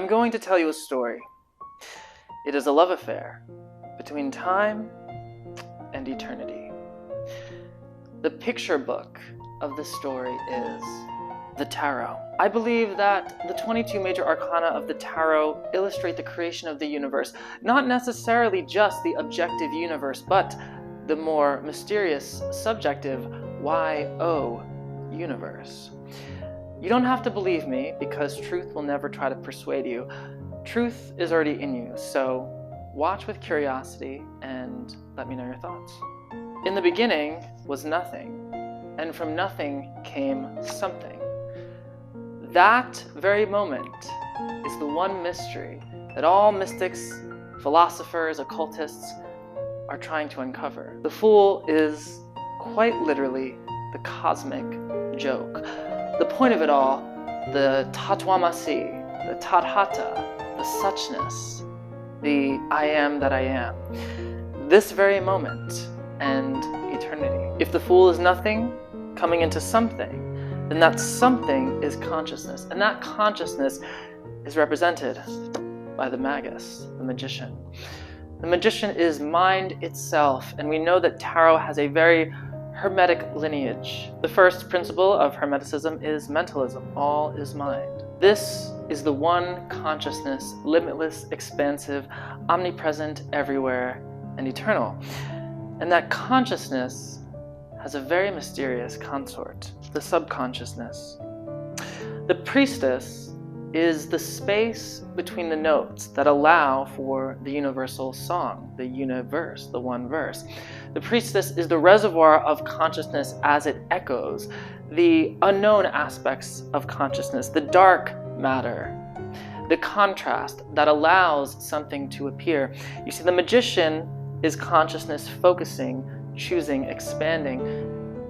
I'm going to tell you a story. It is a love affair between time and eternity. The picture book of the story is the Tarot. I believe that the 22 major arcana of the Tarot illustrate the creation of the universe, not necessarily just the objective universe, but the more mysterious, subjective YO universe. You don't have to believe me, because truth will never try to persuade you. Truth is already in you, so watch with curiosity and let me know your thoughts. In the beginning was nothing, and from nothing came something. That very moment is the one mystery that all mystics, philosophers, occultists are trying to uncover. The Fool is quite literally the cosmic joke. The point of it all, the tatwamasi, the tathata, the suchness, the I am that I am. This very moment and eternity. If the Fool is nothing coming into something, then that something is consciousness. And that consciousness is represented by the magus, the magician. The magician is mind itself, and we know that Tarot has a very hermetic lineage. The first principle of Hermeticism is mentalism. All is mind. This is the one consciousness, limitless, expansive, omnipresent, everywhere, and eternal. And that consciousness has a very mysterious consort, the subconsciousness. The priestess is the space between the notes that allow for the universal song, the universe, the one verse. The priestess is the reservoir of consciousness as it echoes, the unknown aspects of consciousness, the dark matter, the contrast that allows something to appear. You see, the magician is consciousness focusing, choosing, expanding,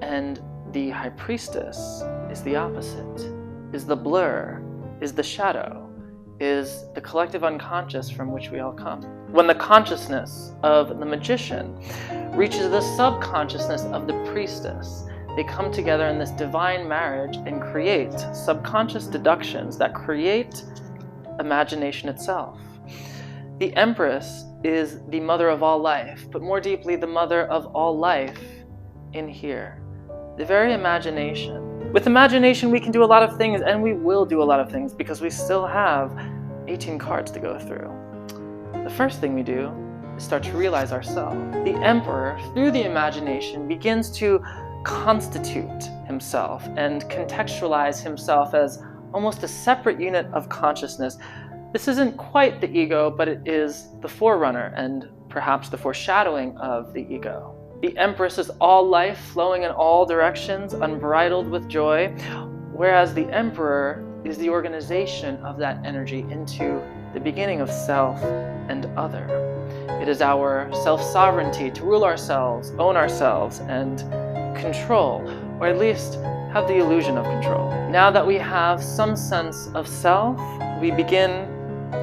and the high priestess is the opposite, is the blur, is the shadow, is the collective unconscious from which we all come. When the consciousness of the magician reaches the subconsciousness of the priestess, they come together in this divine marriage and create subconscious deductions that create imagination itself. The Empress is the mother of all life, but more deeply the mother of all life in here. The very imagination. With imagination we can do a lot of things, and we will do a lot of things because we still have 18 cards to go through. The first thing we do is start to realize ourselves. The Emperor, through the imagination, begins to constitute himself and contextualize himself as almost a separate unit of consciousness. This isn't quite the ego, but it is the forerunner and perhaps the foreshadowing of the ego. The Empress is all life, flowing in all directions, unbridled with joy, whereas the Emperor is the organization of that energy into the beginning of self and other. It is our self-sovereignty to rule ourselves, own ourselves, and control, or at least have the illusion of control. Now that we have some sense of self, we begin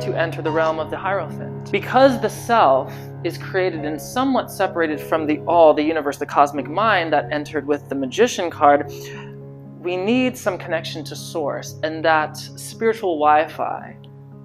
to enter the realm of the Hierophant. Because the self is created and somewhat separated from the all, the universe, the cosmic mind that entered with the Magician card, we need some connection to Source, and that spiritual Wi-Fi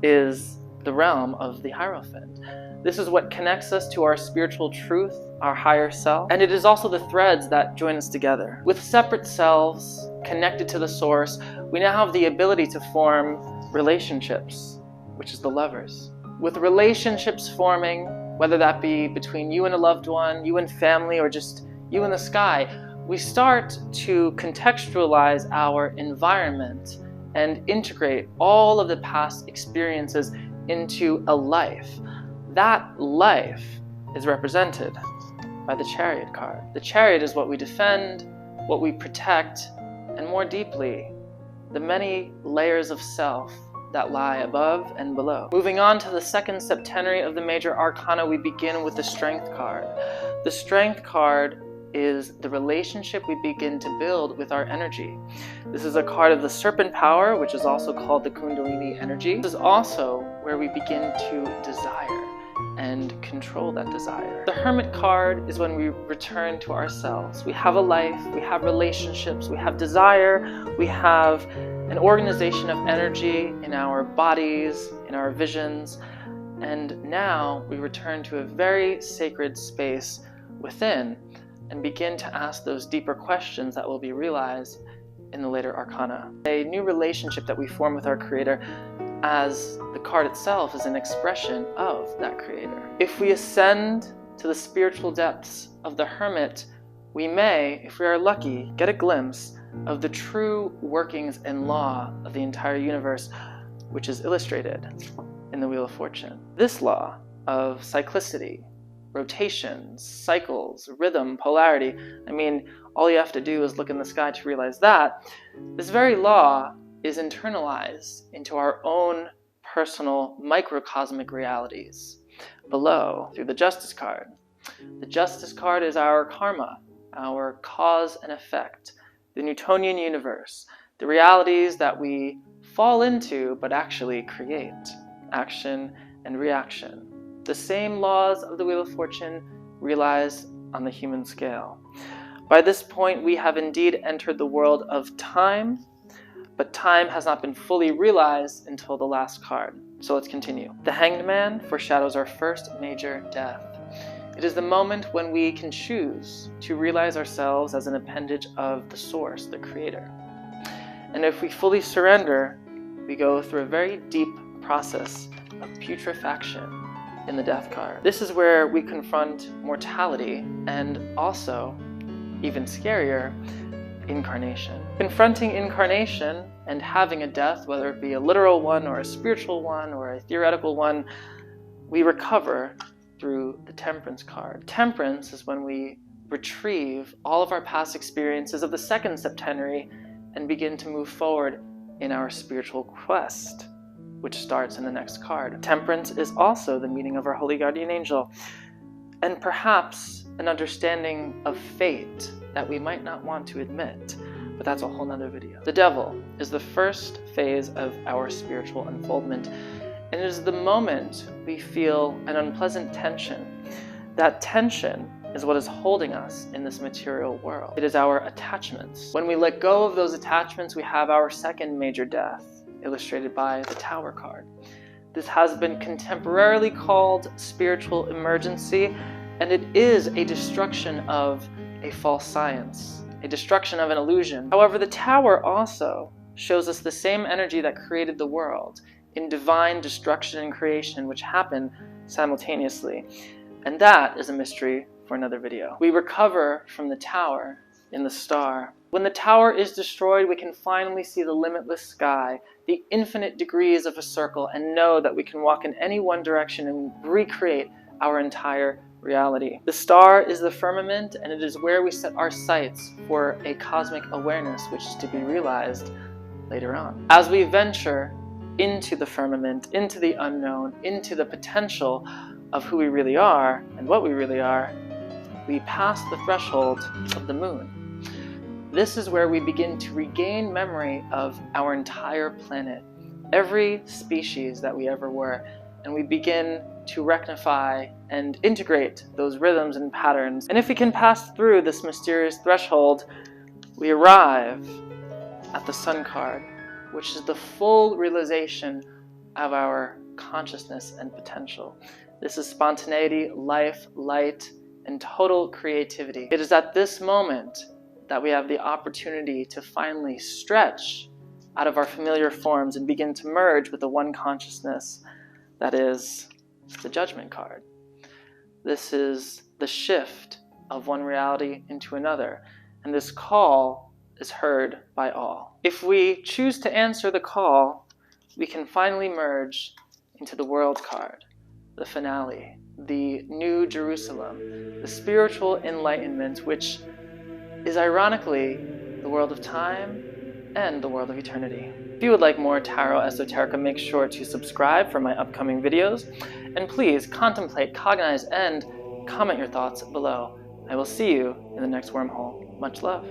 is the realm of the Hierophant. This is what connects us to our spiritual truth, our higher self, and it is also the threads that join us together. With separate selves connected to the Source, we now have the ability to form relationships, which is the lovers. With relationships forming, whether that be between you and a loved one, you and family, or just you and the sky, we start to contextualize our environment and integrate all of the past experiences into a life. That life is represented by the Chariot card. The Chariot is what we defend, what we protect, and more deeply, the many layers of self that lie above and below. Moving on to the second septenary of the major arcana, we begin with the Strength card. The Strength card is the relationship we begin to build with our energy. This is a card of the Serpent power, which is also called the Kundalini energy. This is also where we begin to desire and control that desire. The Hermit card is when we return to ourselves. We have a life, we have relationships, we have desire, we have an organization of energy in our bodies, in our visions, and now we return to a very sacred space within and begin to ask those deeper questions that will be realized in the later arcana. A new relationship that we form with our Creator, as the card itself is an expression of that Creator. If we ascend to the spiritual depths of the Hermit, we may, if we are lucky, get a glimpse of the true workings and law of the entire universe, which is illustrated in the Wheel of Fortune. This law of cyclicity, rotations, cycles, rhythm, polarity, I mean, all you have to do is look in the sky to realize that. This very law is internalized into our own personal microcosmic realities below through the Justice card. The Justice card is our karma, our cause and effect, the Newtonian universe, the realities that we fall into but actually create, action and reaction. The same laws of the Wheel of Fortune realized on the human scale. By this point, we have indeed entered the world of time, but time has not been fully realized until the last card. So let's continue. The Hanged Man foreshadows our first major death. It is the moment when we can choose to realize ourselves as an appendage of the Source, the Creator. And if we fully surrender, we go through a very deep process of putrefaction in the Death card. This is where we confront mortality and also, even scarier, incarnation. Confronting incarnation and having a death, whether it be a literal one or a spiritual one or a theoretical one, we recover through the Temperance card. Temperance is when we retrieve all of our past experiences of the second septenary and begin to move forward in our spiritual quest, which starts in the next card. Temperance is also the meaning of our holy guardian angel, and perhaps an understanding of fate that we might not want to admit, but that's a whole nother video. The Devil is the first phase of our spiritual unfoldment, and it is the moment we feel an unpleasant tension. That tension is what is holding us in this material world. It is our attachments. When we let go of those attachments, we have our second major death, illustrated by the Tower card. This has been contemporarily called spiritual emergency, and it is a destruction of a false science, a destruction of an illusion. However, the Tower also shows us the same energy that created the world in divine destruction and creation, which happen simultaneously. And that is a mystery for another video. We recover from the Tower in the Star. When the Tower is destroyed, we can finally see the limitless sky, the infinite degrees of a circle, and know that we can walk in any one direction and recreate our entire reality. The Star is the firmament, and it is where we set our sights for a cosmic awareness, which is to be realized later on. As we venture into the firmament, into the unknown, into the potential of who we really are and what we really are, we pass the threshold of the moon. This is where we begin to regain memory of our entire planet, every species that we ever were, and we begin to rectify and integrate those rhythms and patterns. And if we can pass through this mysterious threshold, we arrive at the Sun card, which is the full realization of our consciousness and potential. This is spontaneity, life, light, and total creativity. It is at this moment that we have the opportunity to finally stretch out of our familiar forms and begin to merge with the one consciousness that is the Judgment card. This is the shift of one reality into another, and this call is heard by all. If we choose to answer the call, we can finally merge into the World card, the finale, the New Jerusalem, the spiritual enlightenment, which is ironically the world of time and the world of eternity. If you would like more Tarot Esoterica, make sure to subscribe for my upcoming videos, and please contemplate, cognize, and comment your thoughts below. I will see you in the next wormhole. Much love.